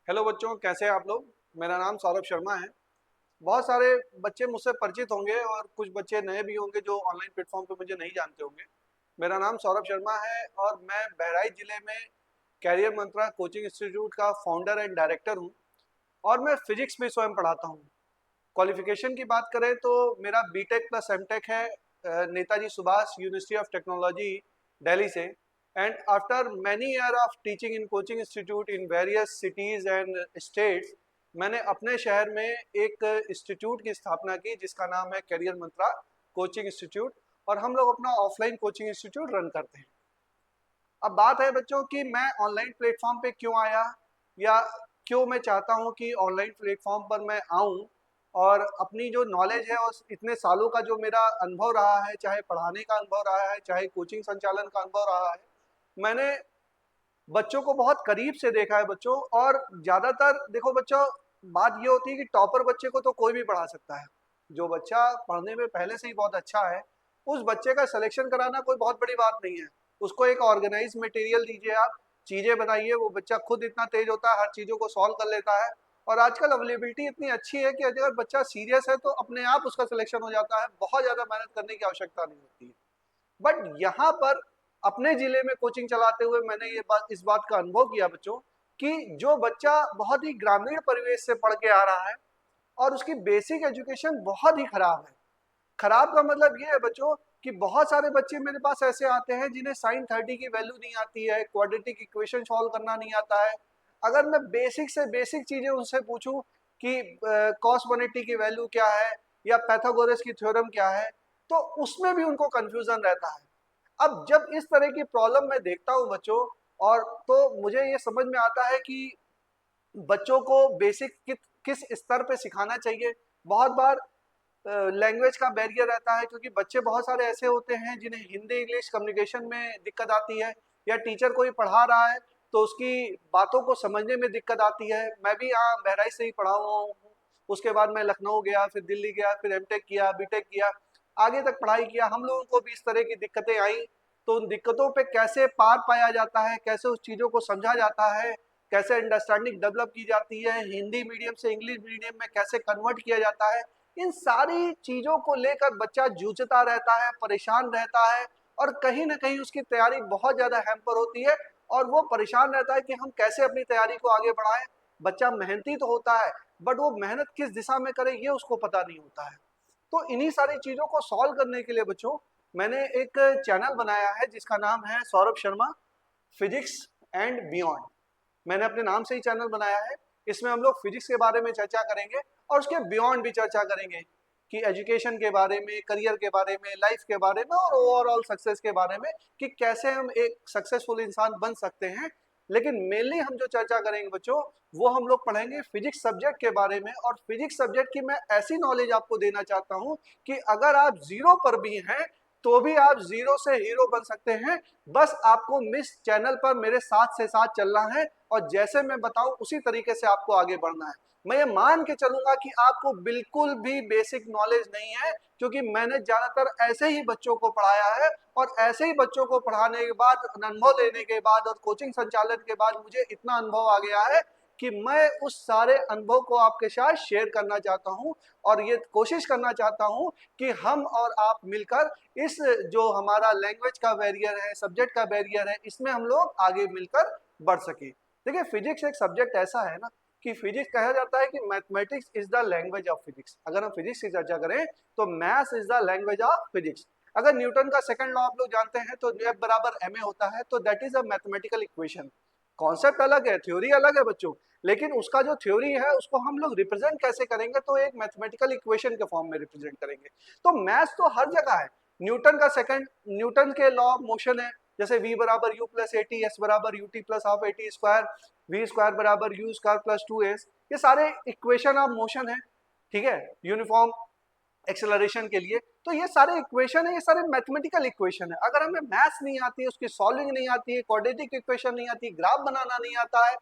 Hello बच्चों, कैसे हैं आप लोग। मेरा नाम सौरभ शर्मा है। बहुत सारे बच्चे मुझसे परिचित होंगे और कुछ बच्चे नए भी होंगे जो ऑनलाइन प्लेटफॉर्म पे मुझे नहीं जानते होंगे। मेरा नाम सौरभ शर्मा है और मैं बहराइच जिले में कैरियर मंत्रा कोचिंग इंस्टीट्यूट का फाउंडर एंड डायरेक्टर हूँ। और मैं फिजिक्स भी स्वयं पढ़ाता हूँ। क्वालिफिकेशन की बात करें तो मेरा बीटेक प्लस एमटेक है Netaji Subhash university of technology Delhi से। And after many year of teaching in coaching institute in various cities and states, मैंने अपने शहर में एक इंस्टीट्यूट की स्थापना की जिसका नाम है कैरियर मंत्रा कोचिंग इंस्टीट्यूट। और हम लोग अपना ऑफलाइन कोचिंग इंस्टीट्यूट रन करते हैं। अब बात है बच्चों कि मैं ऑनलाइन प्लेटफॉर्म पे क्यों आया, या क्यों मैं चाहता हूँ कि ऑनलाइन प्लेटफॉर्म पर मैं आऊँ और अपनी जो नॉलेज है और इतने सालों का जो मेरा अनुभव रहा है, चाहे पढ़ाने का अनुभव रहा है, चाहे कोचिंग संचालन का अनुभव रहा है, मैंने बच्चों को बहुत करीब से देखा है बच्चों। और ज़्यादातर देखो बच्चों, बात ये होती है कि टॉपर बच्चे को तो कोई भी पढ़ा सकता है। जो बच्चा पढ़ने में पहले से ही बहुत अच्छा है, उस बच्चे का सिलेक्शन कराना कोई बहुत बड़ी बात नहीं है। उसको एक ऑर्गेनाइज मटेरियल दीजिए, आप चीज़ें बनाइए, वो बच्चा खुद इतना तेज होता है, हर चीज़ों को सॉल्व कर लेता है। और आजकल अवेलेबिलिटी इतनी अच्छी है कि अगर बच्चा सीरियस है तो अपने आप उसका सिलेक्शन हो जाता है, बहुत ज़्यादा मेहनत करने की आवश्यकता नहीं होती है। बट यहाँ पर अपने जिले में कोचिंग चलाते हुए मैंने इस बात का अनुभव किया बच्चों, कि जो बच्चा बहुत ही ग्रामीण परिवेश से पढ़ के आ रहा है और उसकी बेसिक एजुकेशन बहुत ही खराब है। खराब का मतलब ये है बच्चों कि बहुत सारे बच्चे मेरे पास ऐसे आते हैं जिन्हें साइन 30 की वैल्यू नहीं आती है, क्वाड्रेटिक इक्वेशन सॉल्व करना नहीं आता है। अगर मैं बेसिक से बेसिक चीजें उनसे पूछूं कि कॉस 180 की वैल्यू क्या है या पैथागोरस की थ्योरम क्या है, तो उसमें भी उनको कंफ्यूजन रहता है। अब जब इस तरह की प्रॉब्लम मैं देखता हूँ बच्चों, और तो मुझे ये समझ में आता है कि बच्चों को बेसिक किस स्तर पे सिखाना चाहिए। बहुत बार लैंग्वेज का बैरियर रहता है, क्योंकि बच्चे बहुत सारे ऐसे होते हैं जिन्हें हिंदी इंग्लिश कम्युनिकेशन में दिक्कत आती है, या टीचर कोई पढ़ा रहा है तो उसकी बातों को समझने में दिक्कत आती है। मैं भी यहाँ बहराइच से ही पढ़ा हुआ हूँ, उसके बाद मैं लखनऊ गया, फिर दिल्ली गया, फिर एमटेक किया, बीटेक किया, आगे तक पढ़ाई किया। हम लोगों को भी इस तरह की दिक्कतें आई। तो उन दिक्कतों पे कैसे पार पाया जाता है, कैसे उस चीज़ों को समझा जाता है, कैसे अंडरस्टैंडिंग डेवलप की जाती है, हिंदी मीडियम से इंग्लिश मीडियम में कैसे कन्वर्ट किया जाता है, इन सारी चीज़ों को लेकर बच्चा जूझता रहता है, परेशान रहता है। और कहीं ना कहीं उसकी तैयारी बहुत ज़्यादा हैम्पर होती है, और वो परेशान रहता है कि हम कैसे अपनी तैयारी को आगे बढ़ाएं। बच्चा मेहनती तो होता है, बट वो मेहनत किस दिशा में करे ये उसको पता नहीं होता है। तो इन्हीं सारी चीज़ों को सॉल्व करने के लिए बच्चों, मैंने एक चैनल बनाया है जिसका नाम है Saurabh Sharma physics and beyond. मैंने अपने नाम से ही चैनल बनाया है। इसमें हम लोग फिजिक्स के बारे में चर्चा करेंगे और उसके बियॉन्ड भी चर्चा करेंगे, कि एजुकेशन के बारे में, करियर के बारे में, लाइफ के बारे में और ओवरऑल सक्सेस के बारे में, कि कैसे हम एक सक्सेसफुल इंसान बन सकते हैं। लेकिन मेनली हम जो चर्चा करेंगे बच्चों, वो हम लोग पढ़ेंगे फिजिक्स सब्जेक्ट के बारे में। और फिजिक्स सब्जेक्ट की मैं ऐसी नॉलेज आपको देना चाहता हूँ कि अगर आप जीरो पर भी हैं तो भी आप जीरो से हीरो बन सकते हैं। बस आपको मिस चैनल पर मेरे साथ से साथ चलना है, और जैसे मैं बताऊं उसी तरीके से आपको आगे बढ़ना है। मैं ये मान के चलूंगा कि आपको बिल्कुल भी बेसिक नॉलेज नहीं है, क्योंकि मैंने ज्यादातर ऐसे ही बच्चों को पढ़ाया है। और ऐसे ही बच्चों को पढ़ाने के बाद, अनुभव लेने के बाद और कोचिंग संचालन के बाद मुझे इतना अनुभव आ गया है कि मैं उस सारे अनुभव को आपके साथ शेयर करना चाहता हूं। और ये कोशिश करना चाहता हूं कि हम और आप मिलकर इस जो हमारा लैंग्वेज का बैरियर है, सब्जेक्ट का बैरियर है, इसमें हम लोग आगे मिलकर बढ़ सके। देखिए, फिजिक्स एक सब्जेक्ट ऐसा है ना, कि फिजिक्स कहा जाता है कि mathematics is the language of physics. अगर हम फिजिक्स की चर्चा करें तो maths is the language of physics. अगर न्यूटन का सेकंड लॉ आप लोग जानते हैं तो F बराबर ma होता है, तो that is a mathematical equation. Concept अलग है, थ्योरी अलग है बच्चों, लेकिन उसका जो थ्योरी है उसको हम लोग रिप्रेजेंट कैसे करेंगे, तो एक मैथमेटिकल इक्वेशन के फॉर्म में रिप्रेजेंट करेंगे। तो मैथ्स तो हर जगह है। न्यूटन का सेकंड, न्यूटन के लॉ ऑफ मोशन है, जैसे v बराबर u plus a t, s बराबर u t plus half a t square, v square बराबर u square plus two s. ये सारे इक्वेशन ऑफ मोशन है, ठीक है, यूनिफॉर्म एक्सेलरेशन के लिए। तो ये सारे इक्वेशन है, ये सारे मैथमेटिकल इक्वेशन है। अगर हमें मैथ्स नहीं आती है, उसकी सॉल्विंग नहीं आती है, क्वाड्रेटिक इक्वेशन नहीं आती, ग्राफ बनाना नहीं आता है,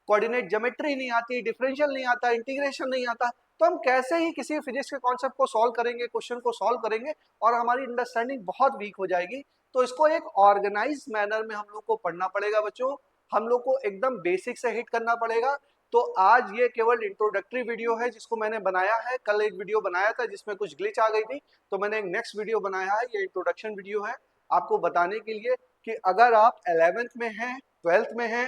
कोऑर्डिनेट ज्योमेट्री नहीं आती, डिफरेंशियल नहीं आता, इंटीग्रेशन नहीं आता, तो हम कैसे ही किसी फिजिक्स के कॉन्सेप्ट को सॉल्व करेंगे, क्वेश्चन को सॉल्व करेंगे, और हमारी अंडरस्टैंडिंग बहुत वीक हो जाएगी। तो इसको एक ऑर्गेनाइज मैनर में हम लोग को पढ़ना पड़ेगा बच्चों। हम लोग को एकदम बेसिक से हिट करना पड़ेगा, तो आज ये केवल इंट्रोडक्टरी वीडियो है जिसको मैंने बनाया है। कल एक वीडियो बनाया था जिसमें कुछ ग्लिच आ गई थी, तो मैंने एक नेक्स्ट वीडियो बनाया है। ये इंट्रोडक्शन वीडियो है आपको बताने के लिए कि अगर आप 11th में हैं, 12th में हैं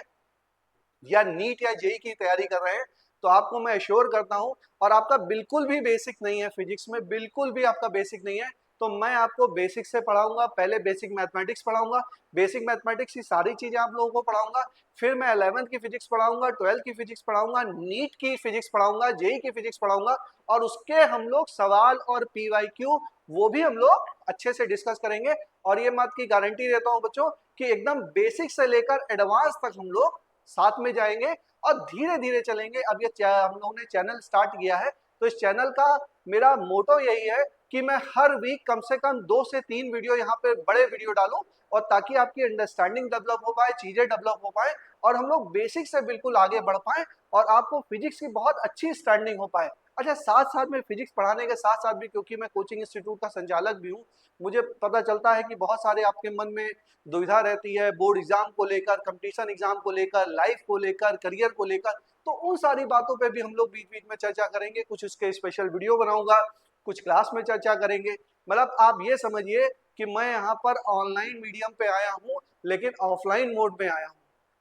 या नीट या जेई की तैयारी कर रहे हैं, तो आपको मैं एश्योर करता हूं, और आपका बिल्कुल भी बेसिक नहीं है फिजिक्स में, बिल्कुल भी आपका बेसिक नहीं है, तो मैं आपको बेसिक से पढ़ाऊंगा। पहले बेसिक मैथमेटिक्स पढ़ाऊंगा, बेसिक मैथमेटिक्स की सारी चीजें आप लोगों को पढ़ाऊंगा। फिर मैं 11th की फिजिक्स पढ़ाऊंगा, 12th की फिजिक्स पढ़ाऊंगा, नीट की फिजिक्स पढ़ाऊंगा, जेई की फिजिक्स पढ़ाऊंगा, और उसके हम लोग सवाल और पीवाईक्यू वो भी हम लोग अच्छे से डिस्कस करेंगे। और ये बात की गारंटी देता हूं बच्चों कि एकदम बेसिक से लेकर एडवांस तक हम लोग साथ में जाएंगे और धीरे धीरे चलेंगे। अब ये हम लोगों ने चैनल स्टार्ट किया है, तो इस चैनल का मेरा मोटो यही है कि मैं हर वीक कम से कम 2 से 3 वीडियो यहाँ पे बड़े वीडियो डालूं, और ताकि आपकी अंडरस्टैंडिंग डेवलप हो पाए, चीजें डेवलप हो पाए, और हम लोग बेसिक से बिल्कुल आगे बढ़ पाए, और आपको फिजिक्स की बहुत अच्छी स्टैंडिंग हो पाए। अच्छा, साथ साथ में फिजिक्स पढ़ाने के साथ साथ भी, क्योंकि मैं कोचिंग इंस्टीट्यूट का संचालक भी हूँ, मुझे पता चलता है कि बहुत सारे आपके मन में दुविधा रहती है बोर्ड एग्जाम को लेकर, कंपटीशन एग्जाम को लेकर, लाइफ को लेकर, करियर को लेकर। तो उन सारी बातों पे भी हम लोग बीच बीच में चर्चा करेंगे, कुछ उसके स्पेशल वीडियो बनाऊंगा, कुछ क्लास में चर्चा करेंगे। मतलब आप ये समझिए कि मैं यहाँ पर ऑनलाइन मीडियम पे आया हूँ, लेकिन ऑफलाइन मोड में आया हूँ।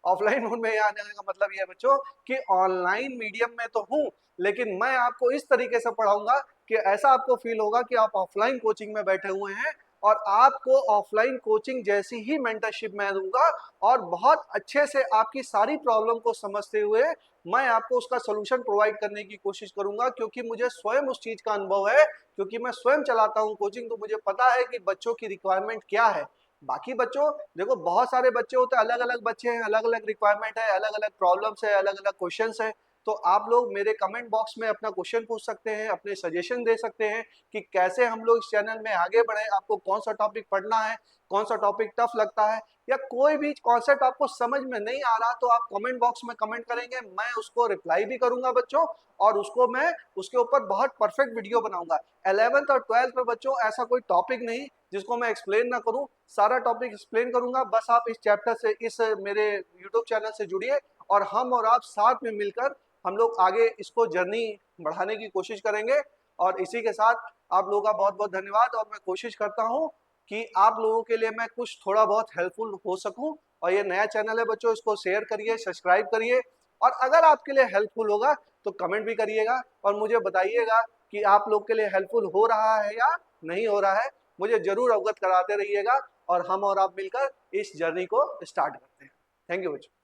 ऑफलाइन मोड में आने का मतलब ये है बच्चों कि ऑनलाइन मीडियम में तो हूँ, लेकिन मैं आपको इस तरीके से पढ़ाऊंगा कि ऐसा आपको फील होगा कि आप ऑफलाइन कोचिंग में बैठे हुए हैं, और आपको ऑफलाइन कोचिंग जैसी ही मेंटरशिप मैं दूंगा, और बहुत अच्छे से आपकी सारी प्रॉब्लम को समझते हुए मैं आपको उसका सोल्यूशन प्रोवाइड करने की कोशिश करूंगा, क्योंकि मुझे स्वयं उस चीज का अनुभव है, क्योंकि मैं स्वयं चलाता हूं कोचिंग, तो मुझे पता है कि बच्चों की रिक्वायरमेंट क्या है। बाकी बच्चों देखो, बहुत सारे बच्चे होते हैं, अलग अलग बच्चे हैं, अलग अलग रिक्वायरमेंट है, अलग अलग प्रॉब्लम्स है, अलग अलग क्वेश्चंस है। तो आप लोग मेरे कमेंट बॉक्स में अपना क्वेश्चन पूछ सकते हैं, अपने सजेशन दे सकते हैं कि कैसे हम लोग इस चैनल में आगे बढ़े, आपको कौन सा टॉपिक पढ़ना है, कौन सा टॉपिक टफ लगता है, या कोई भी कॉन्सेप्ट आपको समझ में नहीं आ रहा, तो आप कमेंट बॉक्स में कमेंट करेंगे, मैं उसको रिप्लाई भी करूंगा बच्चों, और उसको मैं उसके ऊपर बहुत परफेक्ट वीडियो बनाऊंगा। 11th और 12th में बच्चों ऐसा कोई टॉपिक नहीं जिसको मैं एक्सप्लेन ना करूं, सारा टॉपिक एक्सप्लेन करूंगा। बस आप इस चैप्टर से, इस मेरे यूट्यूब चैनल से जुड़िए, और हम और आप साथ में मिलकर हम लोग आगे इसको जर्नी बढ़ाने की कोशिश करेंगे। और इसी के साथ आप लोगों का बहुत बहुत धन्यवाद, और मैं कोशिश करता हूं कि आप लोगों के लिए मैं कुछ थोड़ा बहुत हेल्पफुल हो सकूं। और ये नया चैनल है बच्चों, इसको शेयर करिए, सब्सक्राइब करिए, और अगर आपके लिए हेल्पफुल होगा तो कमेंट भी करिएगा, और मुझे बताइएगा कि आप लोग के लिए हेल्पफुल हो रहा है या नहीं हो रहा है। मुझे जरूर अवगत कराते रहिएगा, और हम और आप मिलकर इस जर्नी को स्टार्ट करते हैं। थैंक यू बच्चों।